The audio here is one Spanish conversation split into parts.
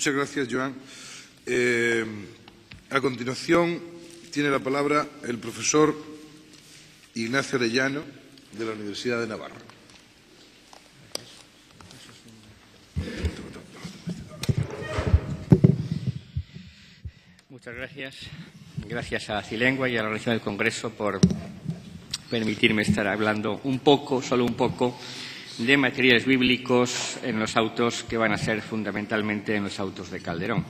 Muchas gracias, Joan. A continuación, tiene la palabra el profesor Ignacio Arellano, de la Universidad de Navarra. Muchas gracias. Gracias a Cilengua y a la organización del Congreso por permitirme estar hablando un poco, solo un poco, de materiales bíblicos en los autos que van a ser fundamentalmente en los autos de Calderón.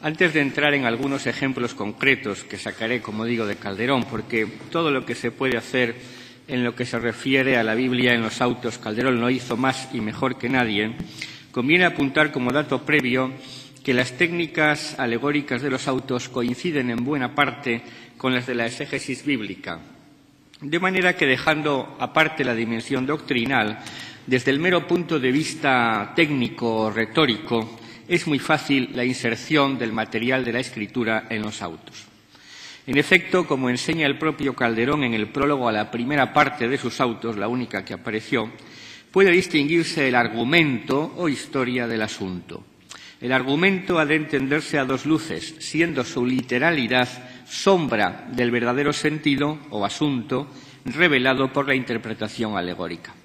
Antes de entrar en algunos ejemplos concretos que sacaré, como digo, de Calderón, porque todo lo que se puede hacer en lo que se refiere a la Biblia en los autos, Calderón lo hizo más y mejor que nadie, conviene apuntar como dato previo que las técnicas alegóricas de los autos coinciden en buena parte con las de la exégesis bíblica, de manera que, dejando aparte la dimensión doctrinal, desde el mero punto de vista técnico-retórico, es muy fácil la inserción del material de la Escritura en los autos. En efecto, como enseña el propio Calderón en el prólogo a la primera parte de sus autos, la única que apareció, puede distinguirse el argumento o historia del asunto. El argumento ha de entenderse a dos luces, siendo su literalidad sombra del verdadero sentido o asunto revelado por la interpretación alegórica.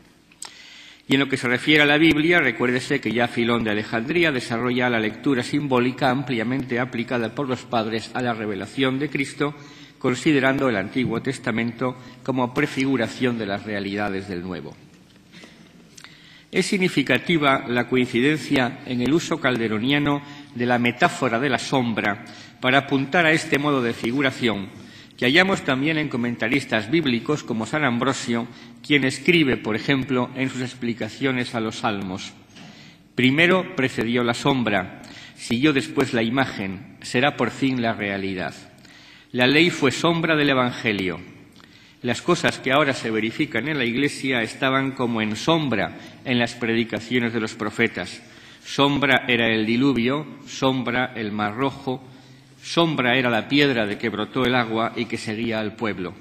Y en lo que se refiere a la Biblia, recuérdese que ya Filón de Alejandría desarrolla la lectura simbólica ampliamente aplicada por los padres a la revelación de Cristo, considerando el Antiguo Testamento como prefiguración de las realidades del Nuevo. Es significativa la coincidencia en el uso calderoniano de la metáfora de la sombra para apuntar a este modo de figuración, que hallamos también en comentaristas bíblicos como San Ambrosio, quien escribe, por ejemplo, en sus explicaciones a los Salmos: primero precedió la sombra, siguió después la imagen, será por fin la realidad. La ley fue sombra del Evangelio. Las cosas que ahora se verifican en la Iglesia estaban como en sombra en las predicaciones de los profetas. Sombra era el diluvio, sombra el Mar Rojo, sombra era la piedra de que brotó el agua y que seguía al pueblo.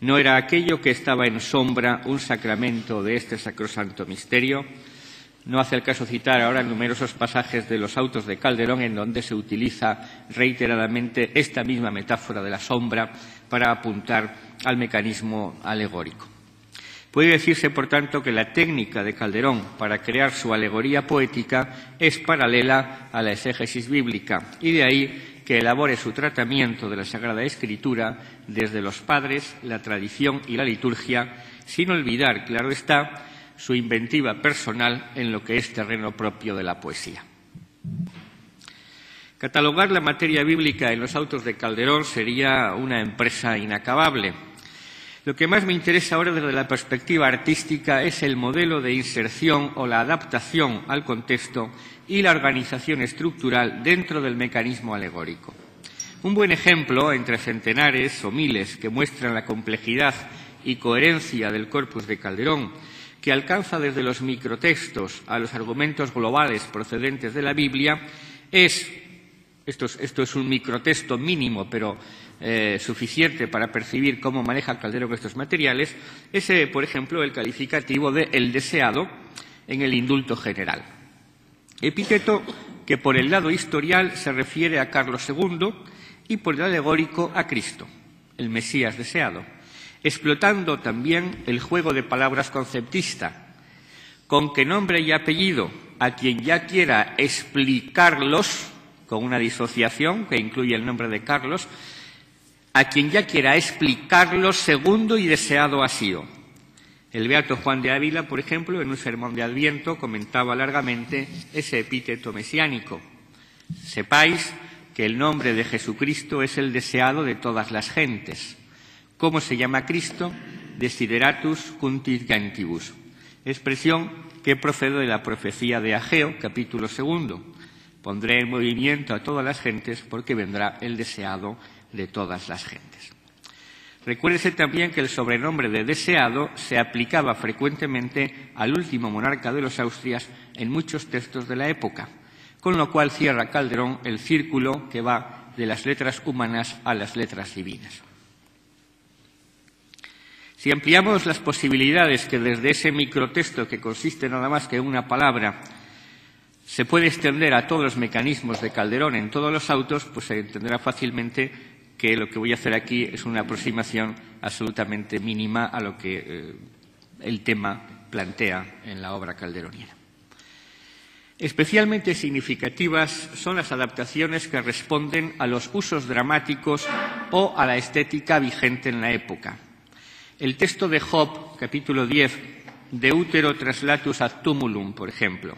¿No era aquello que estaba en sombra un sacramento de este sacrosanto misterio? No hace el caso citar ahora numerosos pasajes de los autos de Calderón en donde se utiliza reiteradamente esta misma metáfora de la sombra para apuntar al mecanismo alegórico. Puede decirse, por tanto, que la técnica de Calderón para crear su alegoría poética es paralela a la exégesis bíblica, y de ahí que elabore su tratamiento de la Sagrada Escritura desde los padres, la tradición y la liturgia, sin olvidar, claro está, su inventiva personal en lo que es terreno propio de la poesía. Catalogar la materia bíblica en los autos de Calderón sería una empresa inacabable. Lo que más me interesa ahora desde la perspectiva artística es el modelo de inserción o la adaptación al contexto y la organización estructural dentro del mecanismo alegórico. Un buen ejemplo, entre centenares o miles, que muestran la complejidad y coherencia del corpus de Calderón, que alcanza desde los microtextos a los argumentos globales procedentes de la Biblia, esto es un microtexto mínimo, pero suficiente para percibir cómo maneja Calderón estos materiales, es, por ejemplo, el calificativo de el deseado en el indulto general. Epíteto que por el lado historial se refiere a Carlos II y por el alegórico a Cristo, el Mesías deseado, explotando también el juego de palabras conceptista, con que nombre y apellido a quien ya quiera explicarlos, con una disociación que incluye el nombre de Carlos, a quien ya quiera explicarlos segundo y deseado ha sido. El beato Juan de Ávila, por ejemplo, en un sermón de Adviento comentaba largamente ese epíteto mesiánico. Sepáis que el nombre de Jesucristo es el deseado de todas las gentes. ¿Cómo se llama Cristo? Desideratus cuntis gentibus, expresión que procede de la profecía de Ageo, capítulo 2. Pondré en movimiento a todas las gentes porque vendrá el deseado de todas las gentes. Recuérdese también que el sobrenombre de deseado se aplicaba frecuentemente al último monarca de los Austrias en muchos textos de la época, con lo cual cierra Calderón el círculo que va de las letras humanas a las letras divinas. Si ampliamos las posibilidades que desde ese microtexto, que consiste nada más que en una palabra, se puede extender a todos los mecanismos de Calderón en todos los autos, pues se entenderá fácilmente que lo que voy a hacer aquí es una aproximación absolutamente mínima a lo que el tema plantea en la obra calderoniana. Especialmente significativas son las adaptaciones que responden a los usos dramáticos o a la estética vigente en la época. El texto de Job, capítulo 10, De útero traslatus ad tumulum, por ejemplo,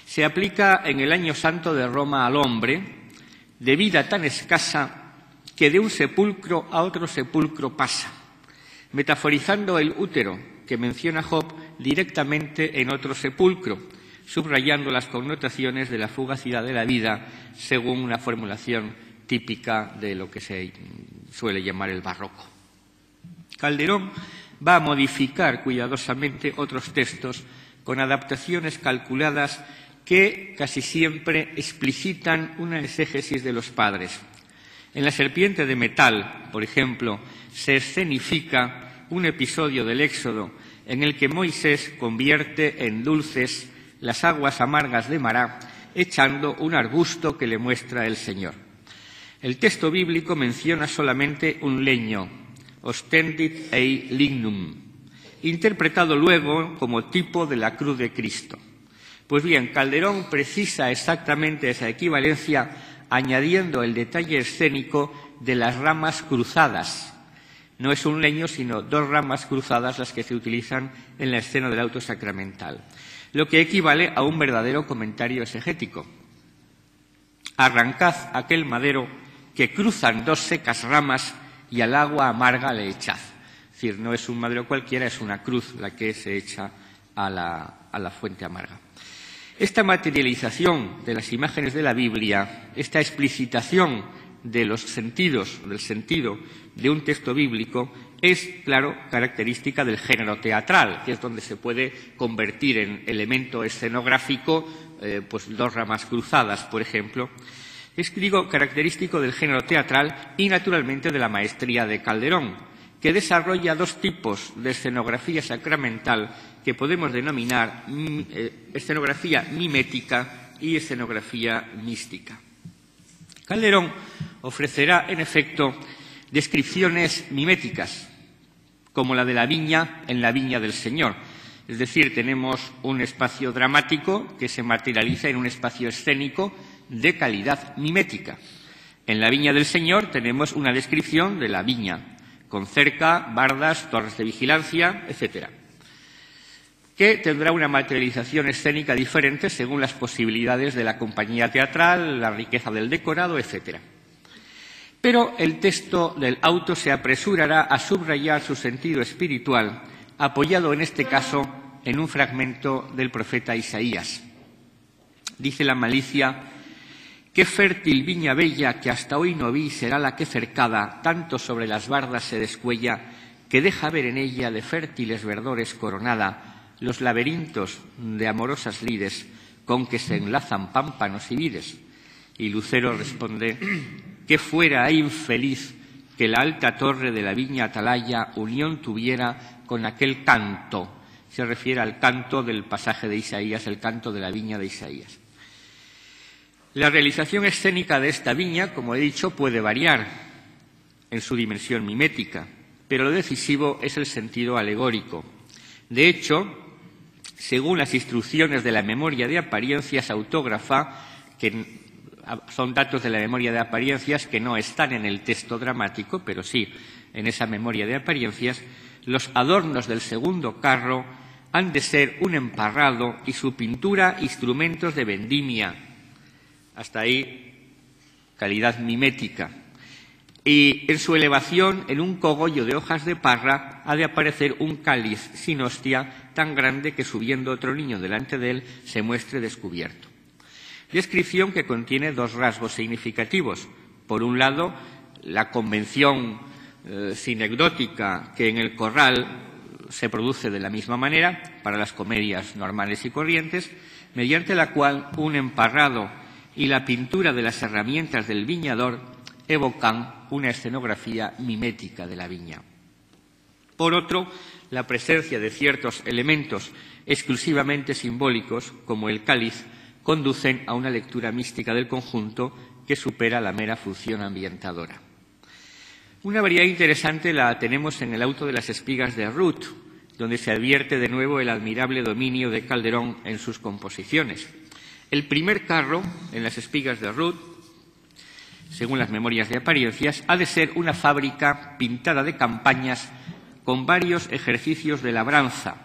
se aplica en el año santo de Roma al hombre, de vida tan escasa que de un sepulcro a otro sepulcro pasa, metaforizando el útero que menciona Job directamente en otro sepulcro, subrayando las connotaciones de la fugacidad de la vida según una formulación típica de lo que se suele llamar el barroco. Calderón va a modificar cuidadosamente otros textos con adaptaciones calculadas que casi siempre explicitan una exégesis de los padres. En La serpiente de metal, por ejemplo, se escenifica un episodio del Éxodo en el que Moisés convierte en dulces las aguas amargas de Mará, echando un arbusto que le muestra el Señor. El texto bíblico menciona solamente un leño, ostendit ei lignum, interpretado luego como tipo de la cruz de Cristo. Pues bien, Calderón precisa exactamente esa equivalencia añadiendo el detalle escénico de las ramas cruzadas. No es un leño, sino dos ramas cruzadas las que se utilizan en la escena del auto sacramental, lo que equivale a un verdadero comentario exegético. Arrancad aquel madero que cruzan dos secas ramas y al agua amarga le echad. Es decir, no es un madero cualquiera, es una cruz la que se echa a la fuente amarga. Esta materialización de las imágenes de la Biblia, esta explicitación de los sentidos, del sentido de un texto bíblico, es, claro, característica del género teatral, que es donde se puede convertir en elemento escenográfico pues dos ramas cruzadas, por ejemplo. Es, digo, característico del género teatral y, naturalmente, de la maestría de Calderón, que desarrolla dos tipos de escenografía sacramental que podemos denominar escenografía mimética y escenografía mística. Calderón ofrecerá, en efecto, descripciones miméticas, como la de la viña en la viña del Señor. Es decir, tenemos un espacio dramático que se materializa en un espacio escénico de calidad mimética. En la viña del Señor tenemos una descripción de la viña, con cerca, bardas, torres de vigilancia, etcétera, que tendrá una materialización escénica diferente según las posibilidades de la compañía teatral, la riqueza del decorado, etcétera. Pero el texto del auto se apresurará a subrayar su sentido espiritual, apoyado en este caso en un fragmento del profeta Isaías. Dice la malicia: «Qué fértil viña bella que hasta hoy no vi será la que cercada, tanto sobre las bardas se descuella, que deja ver en ella de fértiles verdores coronada los laberintos de amorosas lides con que se enlazan pámpanos y vides». Y Lucero responde: «Que fuera infeliz que la alta torre de la viña atalaya unión tuviera con aquel canto». Se refiere al canto del pasaje de Isaías, el canto de la viña de Isaías. La realización escénica de esta viña, como he dicho, puede variar en su dimensión mimética, pero lo decisivo es el sentido alegórico. De hecho, según las instrucciones de la memoria de apariencias autógrafa, que son datos de la memoria de apariencias que no están en el texto dramático, pero sí en esa memoria de apariencias, los adornos del segundo carro han de ser un emparrado y su pintura instrumentos de vendimia. Hasta ahí, calidad mimética. Y en su elevación, en un cogollo de hojas de parra, ha de aparecer un cáliz sin hostia tan grande que subiendo otro niño delante de él se muestre descubierto. Descripción que contiene dos rasgos significativos. Por un lado, la convención sinecdótica que en el corral se produce de la misma manera para las comedias normales y corrientes, mediante la cual un emparrado y la pintura de las herramientas del viñador evocan una escenografía mimética de la viña. Por otro, la presencia de ciertos elementos exclusivamente simbólicos, como el cáliz, conducen a una lectura mística del conjunto que supera la mera función ambientadora. Una variedad interesante la tenemos en el auto de las espigas de Ruth, donde se advierte de nuevo el admirable dominio de Calderón en sus composiciones. El primer carro en las espigas de Ruth, según las memorias de apariencias, ha de ser una fábrica pintada de campañas con varios ejercicios de labranza,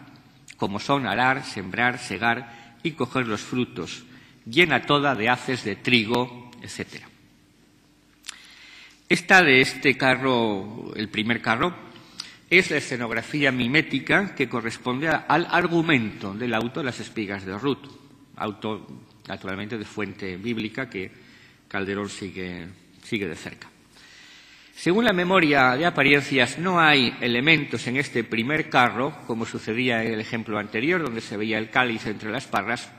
como son arar, sembrar, segar y coger los frutos, llena toda de haces de trigo, etc. Esta de este carro, el primer carro, es la escenografía mimética que corresponde al argumento del auto de las espigas de Ruth, auto naturalmente de fuente bíblica que Calderón sigue de cerca. Según la memoria de apariencias, no hay elementos en este primer carro, como sucedía en el ejemplo anterior, donde se veía el cáliz entre las parras.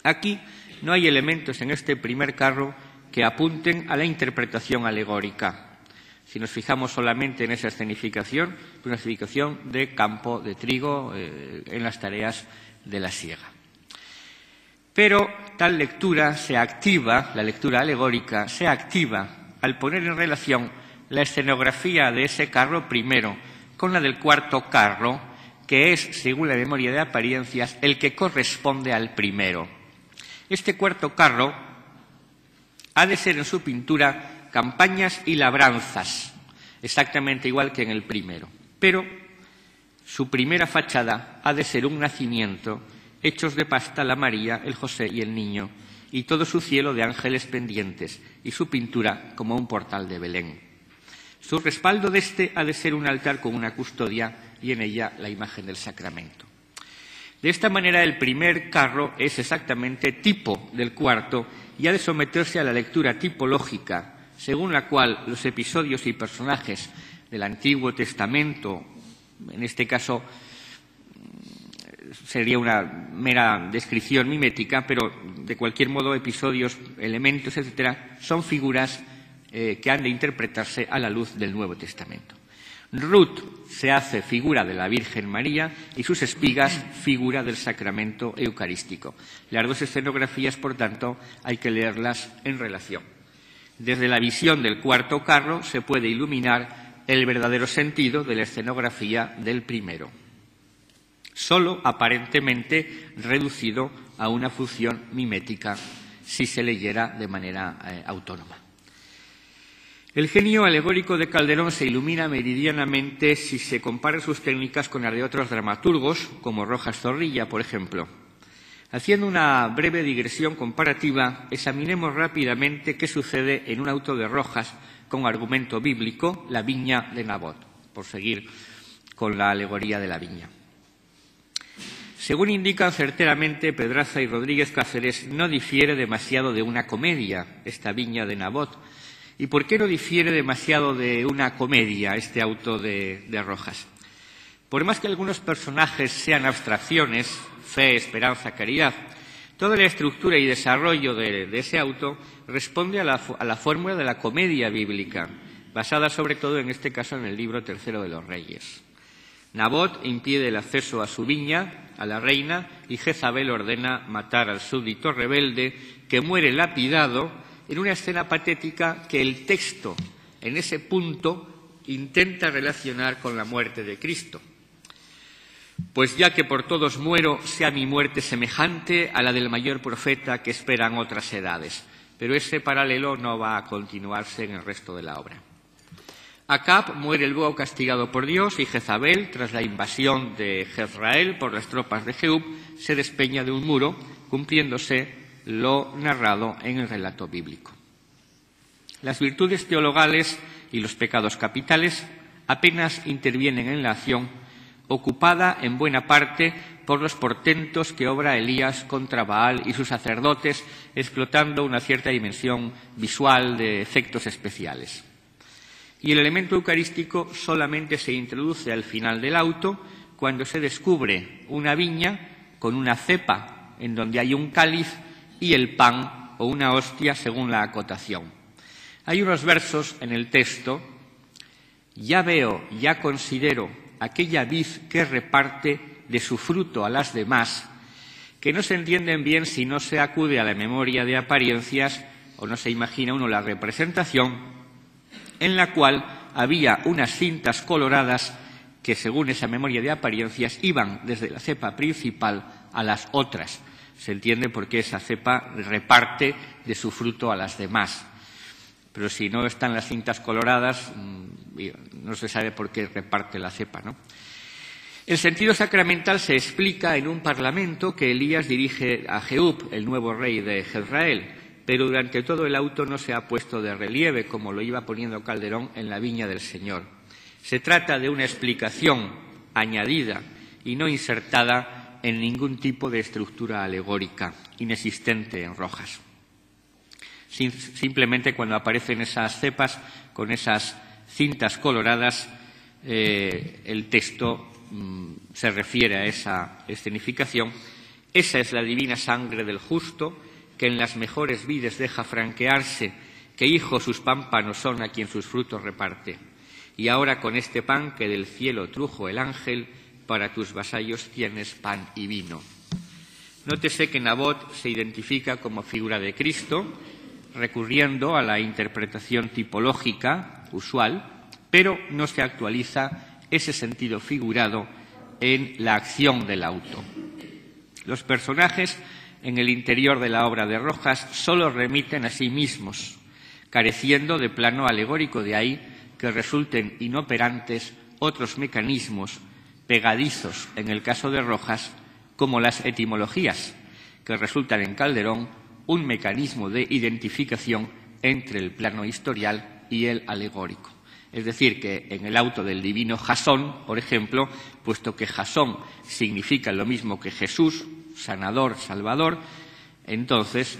Aquí no hay elementos en este primer carro que apunten a la interpretación alegórica. Si nos fijamos solamente en esa escenificación, una escenificación de campo de trigo en las tareas de la siega. Pero tal lectura se activa, la lectura alegórica se activa al poner en relación la escenografía de ese carro primero con la del cuarto carro, que es, según la memoria de apariencias, el que corresponde al primero. Este cuarto carro ha de ser en su pintura campañas y labranzas, exactamente igual que en el primero. Pero su primera fachada ha de ser un nacimiento, hechos de pasta la María, el José y el niño, y todo su cielo de ángeles pendientes, y su pintura como un portal de Belén. Su respaldo de este ha de ser un altar con una custodia y en ella la imagen del sacramento. De esta manera, el primer carro es exactamente tipo del cuarto y ha de someterse a la lectura tipológica, según la cual los episodios y personajes del Antiguo Testamento, en este caso sería una mera descripción mimética, pero de cualquier modo episodios, elementos, etcétera, son figuras que han de interpretarse a la luz del Nuevo Testamento. Ruth se hace figura de la Virgen María y sus espigas figura del sacramento eucarístico. Las dos escenografías, por tanto, hay que leerlas en relación. Desde la visión del cuarto carro se puede iluminar el verdadero sentido de la escenografía del primero, solo aparentemente reducido a una función mimética si se leyera de manera autónoma. El genio alegórico de Calderón se ilumina meridianamente si se compara sus técnicas con las de otros dramaturgos, como Rojas Zorrilla, por ejemplo. Haciendo una breve digresión comparativa, examinemos rápidamente qué sucede en un auto de Rojas con argumento bíblico, la viña de Nabot, por seguir con la alegoría de la viña. Según indican certeramente Pedraza y Rodríguez Cáceres, no difiere demasiado de una comedia, esta viña de Nabot. ¿Y por qué no difiere demasiado de una comedia este auto de Rojas? Por más que algunos personajes sean abstracciones, fe, esperanza, caridad, toda la estructura y desarrollo de ese auto responde a la fórmula de la comedia bíblica, basada sobre todo en este caso en el libro tercero de los Reyes. Nabot impide el acceso a su viña, a la reina, y Jezabel ordena matar al súbdito rebelde que muere lapidado en una escena patética que el texto, en ese punto, intenta relacionar con la muerte de Cristo. Pues ya que por todos muero, sea mi muerte semejante a la del mayor profeta que esperan otras edades. Pero ese paralelo no va a continuarse en el resto de la obra. Acab muere luego castigado por Dios y Jezabel, tras la invasión de Jezrael por las tropas de Jehú, se despeña de un muro, cumpliéndose lo narrado en el relato bíblico. Las virtudes teologales y los pecados capitales apenas intervienen en la acción, ocupada en buena parte por los portentos que obra Elías contra Baal y sus sacerdotes, explotando una cierta dimensión visual de efectos especiales. Y el elemento eucarístico solamente se introduce al final del auto, cuando se descubre una viña con una cepa en donde hay un cáliz y el pan o una hostia según la acotación. Hay unos versos en el texto: ya veo, ya considero aquella vid que reparte de su fruto a las demás, que no se entienden bien si no se acude a la memoria de apariencias o no se imagina uno la representación en la cual había unas cintas coloradas que, según esa memoria de apariencias, iban desde la cepa principal a las otras. Se entiende por qué esa cepa reparte de su fruto a las demás. Pero si no están las cintas coloradas, no se sabe por qué reparte la cepa, ¿no? El sentido sacramental se explica en un parlamento que Elías dirige a Jehú, el nuevo rey de Jezreel, pero durante todo el auto no se ha puesto de relieve, como lo iba poniendo Calderón en la Viña del Señor. Se trata de una explicación añadida y no insertada en ningún tipo de estructura alegórica, inexistente en Rojas. Simplemente cuando aparecen esas cepas con esas cintas coloradas, el texto se refiere a esa escenificación. Esa es la divina sangre del justo, que en las mejores vides deja franquearse, que hijos sus pámpanos son a quien sus frutos reparte. Y ahora con este pan que del cielo trujo el ángel, para tus vasallos tienes pan y vino. Nótese que Nabot se identifica como figura de Cristo, recurriendo a la interpretación tipológica usual, pero no se actualiza ese sentido figurado en la acción del auto. Los personajes en el interior de la obra de Rojas solo remiten a sí mismos, careciendo de plano alegórico, de ahí que resulten inoperantes otros mecanismos pegadizos en el caso de Rojas, como las etimologías, que resultan en Calderón un mecanismo de identificación entre el plano historial y el alegórico. Es decir, que en el auto del divino Jasón, por ejemplo, puesto que Jasón significa lo mismo que Jesús, sanador, salvador, entonces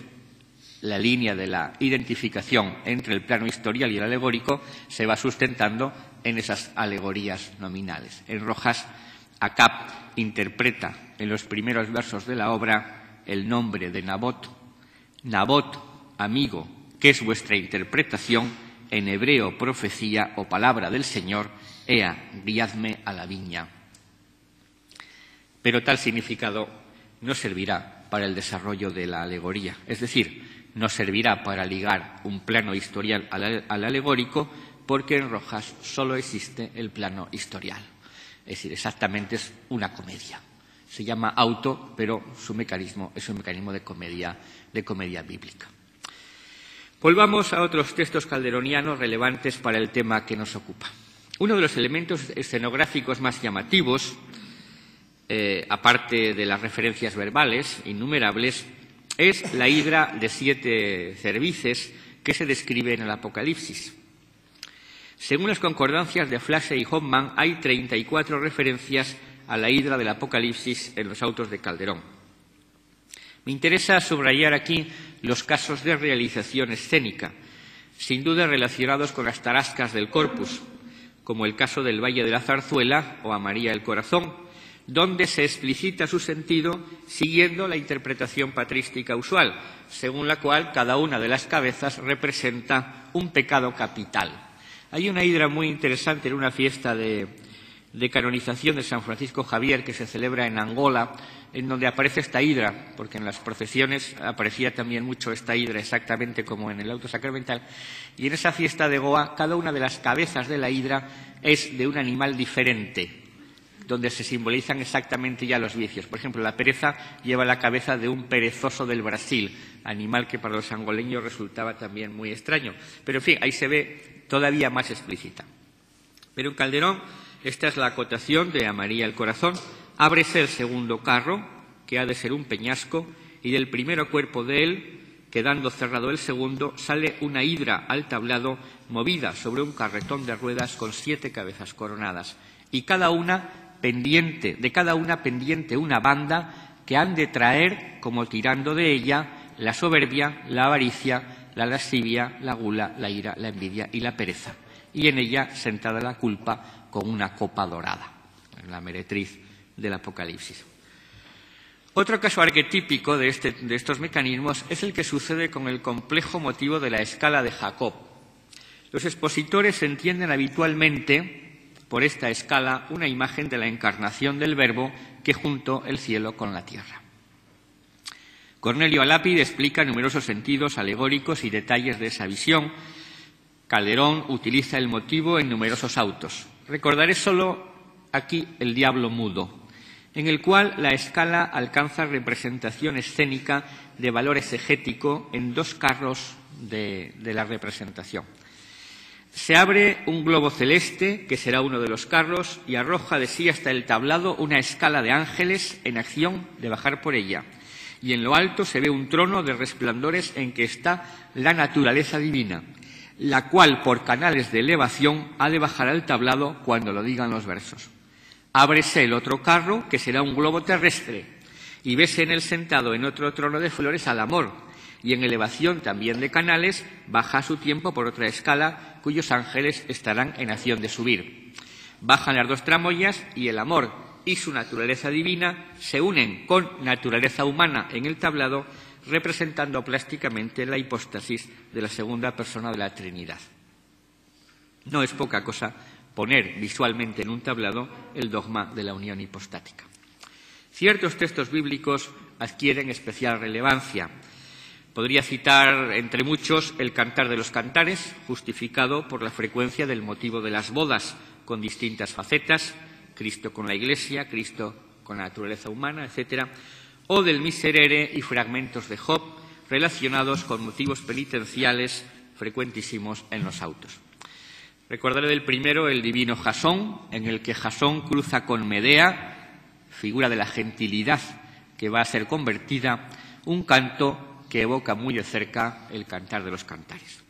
la línea de la identificación entre el plano historial y el alegórico se va sustentando en esas alegorías nominales. En Rojas, Acab interpreta en los primeros versos de la obra el nombre de Nabot. Nabot, amigo, ¿qué es vuestra interpretación? En hebreo, profecía o palabra del Señor, ea, guiadme a la viña. Pero tal significado no servirá para el desarrollo de la alegoría, es decir, no servirá para ligar un plano historial al alegórico, porque en Rojas solo existe el plano historial. Es decir, exactamente es una comedia. Se llama auto, pero su mecanismo es un mecanismo de comedia bíblica. Volvamos a otros textos calderonianos relevantes para el tema que nos ocupa. Uno de los elementos escenográficos más llamativos, aparte de las referencias verbales innumerables, es la hidra de 7 cervices que se describe en el Apocalipsis. Según las concordancias de Flasse y Hoffman, hay 34 referencias a la hidra del Apocalipsis en los autos de Calderón. Me interesa subrayar aquí los casos de realización escénica, sin duda relacionados con las tarascas del corpus, como el caso del Valle de la Zarzuela o a María el Corazón, donde se explicita su sentido siguiendo la interpretación patrística usual, según la cual cada una de las cabezas representa un pecado capital. Hay una hidra muy interesante en una fiesta de canonización de San Francisco Javier que se celebra en Angola, en donde aparece esta hidra, porque en las procesiones aparecía también mucho esta hidra, exactamente como en el auto sacramental, y en esa fiesta de Goa cada una de las cabezas de la hidra es de un animal diferente, donde se simbolizan exactamente ya los vicios. Por ejemplo, la pereza lleva la cabeza de un perezoso del Brasil, animal que para los angoleños resultaba también muy extraño. Pero, en fin, ahí se ve todavía más explícita. Pero en Calderón, esta es la acotación de A María el Corazón. Ábrese el segundo carro, que ha de ser un peñasco, y del primero cuerpo de él, quedando cerrado el segundo, sale una hidra al tablado movida sobre un carretón de ruedas con 7 cabezas coronadas, y de cada una pendiente una banda que han de traer, como tirando de ella, la soberbia, la avaricia, la lascivia, la gula, la ira, la envidia y la pereza, y en ella sentada la culpa con una copa dorada, la meretriz del Apocalipsis. Otro caso arquetípico de estos mecanismos es el que sucede con el complejo motivo de la escala de Jacob. Los expositores entienden habitualmente por esta escala una imagen de la encarnación del Verbo que juntó el cielo con la tierra. Cornelio Alápide explica numerosos sentidos alegóricos y detalles de esa visión. Calderón utiliza el motivo en numerosos autos. Recordaré solo aquí El diablo mudo, en el cual la escala alcanza representación escénica de valor exegético en 2 carros de la representación. Se abre un globo celeste, que será uno de los carros, y arroja de sí hasta el tablado una escala de ángeles en acción de bajar por ella. Y en lo alto se ve un trono de resplandores en que está la naturaleza divina, la cual por canales de elevación ha de bajar al tablado cuando lo digan los versos. Ábrese el otro carro, que será un globo terrestre, y vese en él sentado en otro trono de flores al amor, y en elevación también de canales baja a su tiempo por otra escala, cuyos ángeles estarán en acción de subir. Bajan las 2 tramoyas y el amor y su naturaleza divina se unen con naturaleza humana en el tablado, representando plásticamente la hipóstasis de la segunda persona de la Trinidad. No es poca cosa poner visualmente en un tablado el dogma de la unión hipostática. Ciertos textos bíblicos adquieren especial relevancia. Podría citar, entre muchos, el Cantar de los Cantares, justificado por la frecuencia del motivo de las bodas, con distintas facetas, Cristo con la Iglesia, Cristo con la naturaleza humana, etc., o del Miserere y fragmentos de Job, relacionados con motivos penitenciales frecuentísimos en los autos. Recordaré del primero el divino Jasón, en el que Jasón cruza con Medea, figura de la gentilidad que va a ser convertida, un canto que evoca muy de cerca el Cantar de los Cantares.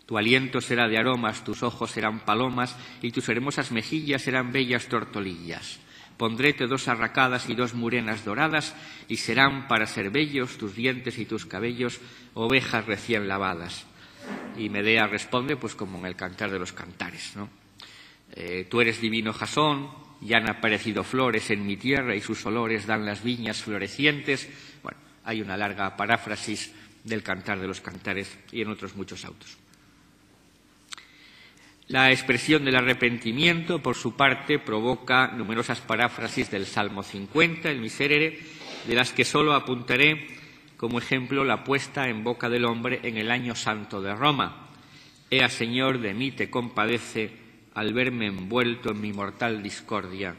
Tu aliento será de aromas, tus ojos serán palomas y tus hermosas mejillas serán bellas tortolillas. Pondréte 2 arracadas y 2 murenas doradas y serán para ser bellos tus dientes y tus cabellos, ovejas recién lavadas. Y Medea responde, pues como en el Cantar de los Cantares, ¿no? Tú eres divino Jasón, ya han aparecido flores en mi tierra y sus olores dan las viñas florecientes. Bueno, hay una larga paráfrasis del Cantar de los Cantares y en otros muchos autos. La expresión del arrepentimiento, por su parte, provoca numerosas paráfrasis del Salmo 50, el Miserere, de las que solo apuntaré como ejemplo la puesta en boca del hombre en el año santo de Roma. Ea, Señor, de mí te compadece al verme envuelto en mi mortal discordia,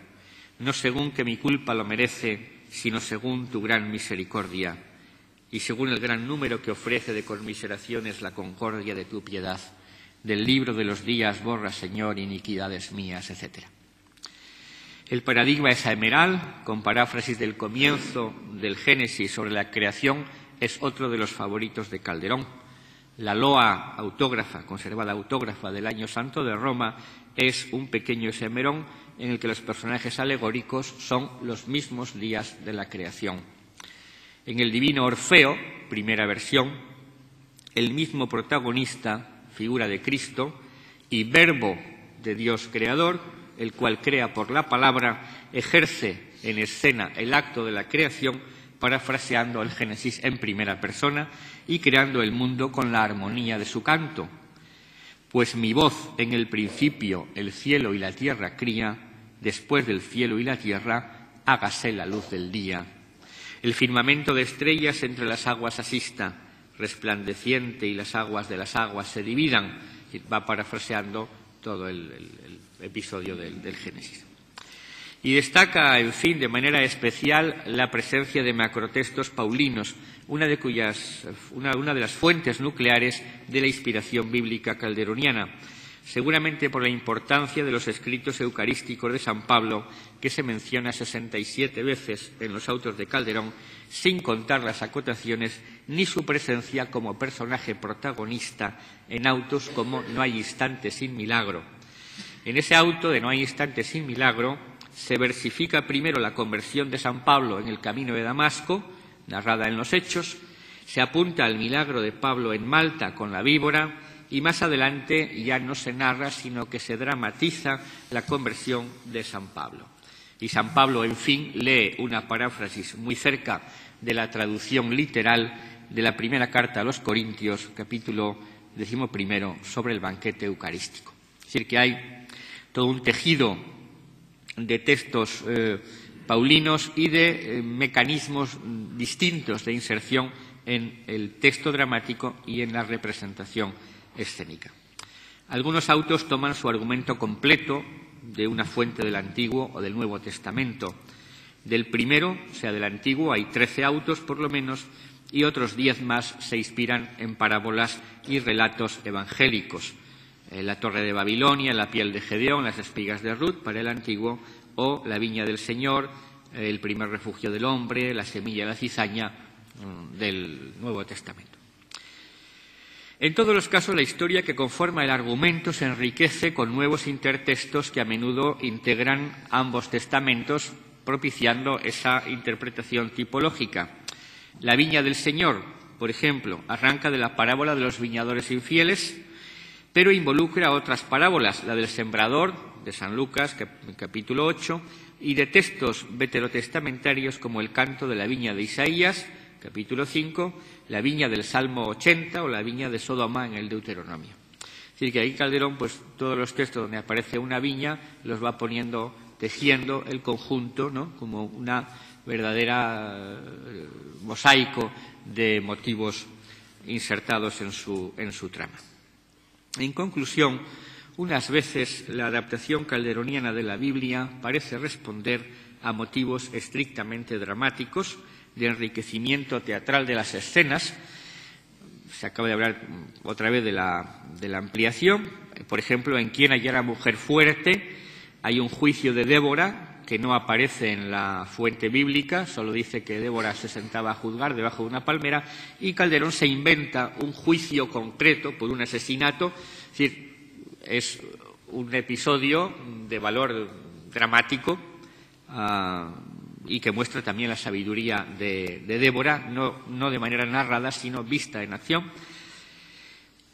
no según que mi culpa lo merece, sino según tu gran misericordia, y según el gran número que ofrece de conmiseraciones la concordia de tu piedad. Del libro de los días borra, Señor, iniquidades mías, etc. El paradigma esaemeral, con paráfrasis del comienzo del Génesis sobre la creación, es otro de los favoritos de Calderón. La loa autógrafa, conservada autógrafa del Año Santo de Roma, es un pequeño esaemerón en el que los personajes alegóricos son los mismos días de la creación. En el divino Orfeo, primera versión, el mismo protagonista, figura de Cristo, y verbo de Dios creador, el cual crea por la palabra, ejerce en escena el acto de la creación, parafraseando el Génesis en primera persona y creando el mundo con la armonía de su canto. Pues mi voz en el principio el cielo y la tierra cría, después del cielo y la tierra hágase la luz del día. El firmamento de estrellas entre las aguas asista, resplandeciente y las aguas de las aguas se dividan. Y va parafraseando todo el episodio del Génesis. Y destaca, en fin, de manera especial la presencia de macrotextos paulinos, una de las fuentes nucleares de la inspiración bíblica calderoniana, seguramente por la importancia de los escritos eucarísticos de San Pablo, que se menciona 67 veces en los autos de Calderón, sin contar las acotaciones ni su presencia como personaje protagonista en autos como No hay instante sin milagro. En ese auto de No hay instante sin milagro se versifica primero la conversión de San Pablo en el camino de Damasco, narrada en los Hechos, se apunta al milagro de Pablo en Malta con la víbora y más adelante ya no se narra, sino que se dramatiza la conversión de San Pablo. Y San Pablo, en fin, lee una paráfrasis muy cerca de la traducción literal de la primera carta a los Corintios, capítulo 11, sobre el banquete eucarístico. Es decir, que hay todo un tejido de textos paulinos y de mecanismos distintos de inserción en el texto dramático y en la representación escénica. Algunos autos toman su argumento completo de una fuente del Antiguo o del Nuevo Testamento. Del primero, o sea, del Antiguo, hay 13 autos por lo menos, y otros 10 más se inspiran en parábolas y relatos evangélicos. La torre de Babilonia, la piel de Gedeón, las espigas de Ruth para el Antiguo, o la viña del Señor, el primer refugio del hombre, la semilla de la cizaña del Nuevo Testamento. En todos los casos, la historia que conforma el argumento se enriquece con nuevos intertextos que a menudo integran ambos testamentos, propiciando esa interpretación tipológica. La viña del Señor, por ejemplo, arranca de la parábola de los viñadores infieles, pero involucra otras parábolas, la del sembrador, de San Lucas, capítulo 8, y de textos veterotestamentarios como el canto de la viña de Isaías, capítulo 5, la viña del Salmo 80 o la viña de Sodoma en el Deuteronomio. Es decir, que ahí Calderón, pues todos los textos donde aparece una viña los va poniendo, tejiendo el conjunto, ¿no?, como una verdadera mosaico de motivos insertados en su trama. En conclusión, unas veces la adaptación calderoniana de la Biblia parece responder a motivos estrictamente dramáticos, de enriquecimiento teatral de las escenas. Se acaba de hablar otra vez de la ampliación. Por ejemplo, en Quien hallara mujer fuerte hay un juicio de Débora que no aparece en la fuente bíblica, solo dice que Débora se sentaba a juzgar debajo de una palmera, y Calderón se inventa un juicio concreto por un asesinato. Es decir, es un episodio de valor dramático y que muestra también la sabiduría de Débora, no de manera narrada, sino vista en acción.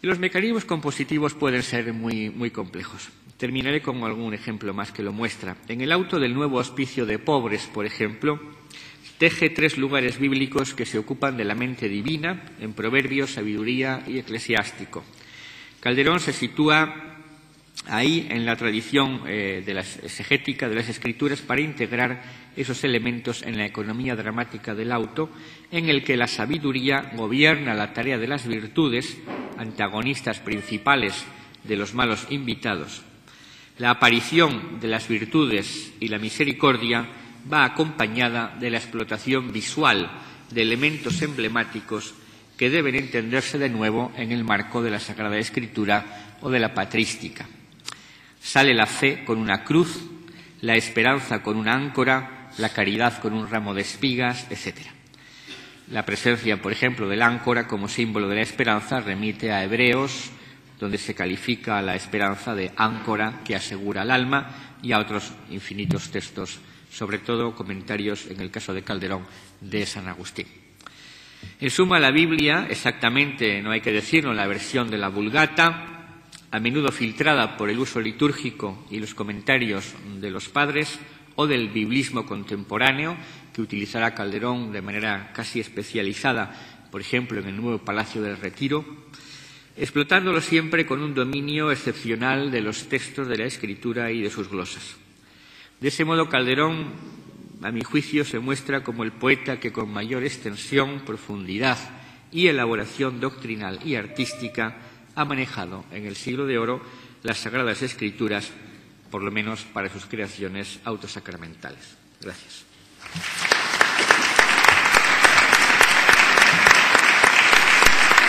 Y los mecanismos compositivos pueden ser muy complejos. Terminaré con algún ejemplo más que lo muestra. En el auto del nuevo hospicio de pobres, por ejemplo, teje 3 lugares bíblicos que se ocupan de la mente divina, en Proverbios, Sabiduría y Eclesiástico. Calderón se sitúa ahí en la tradición de la exegética de las Escrituras para integrar esos elementos en la economía dramática del auto, en el que la sabiduría gobierna la tarea de las virtudes, antagonistas principales de los malos invitados. La aparición de las virtudes y la misericordia va acompañada de la explotación visual de elementos emblemáticos que deben entenderse de nuevo en el marco de la Sagrada Escritura o de la patrística. Sale la fe con una cruz, la esperanza con una áncora, la caridad con un ramo de espigas, etc. La presencia, por ejemplo, del áncora como símbolo de la esperanza remite a Hebreos, donde se califica la esperanza de áncora que asegura al alma, y a otros infinitos textos, sobre todo comentarios, en el caso de Calderón, de San Agustín. En suma, la Biblia, exactamente, no hay que decirlo, en la versión de la Vulgata, a menudo filtrada por el uso litúrgico y los comentarios de los padres, o del biblismo contemporáneo, que utilizará Calderón de manera casi especializada, por ejemplo, en el nuevo Palacio del Retiro, explotándolo siempre con un dominio excepcional de los textos de la Escritura y de sus glosas. De ese modo, Calderón, a mi juicio, se muestra como el poeta que con mayor extensión, profundidad y elaboración doctrinal y artística ha manejado en el siglo de oro las Sagradas Escrituras, por lo menos para sus creaciones autosacramentales. Gracias.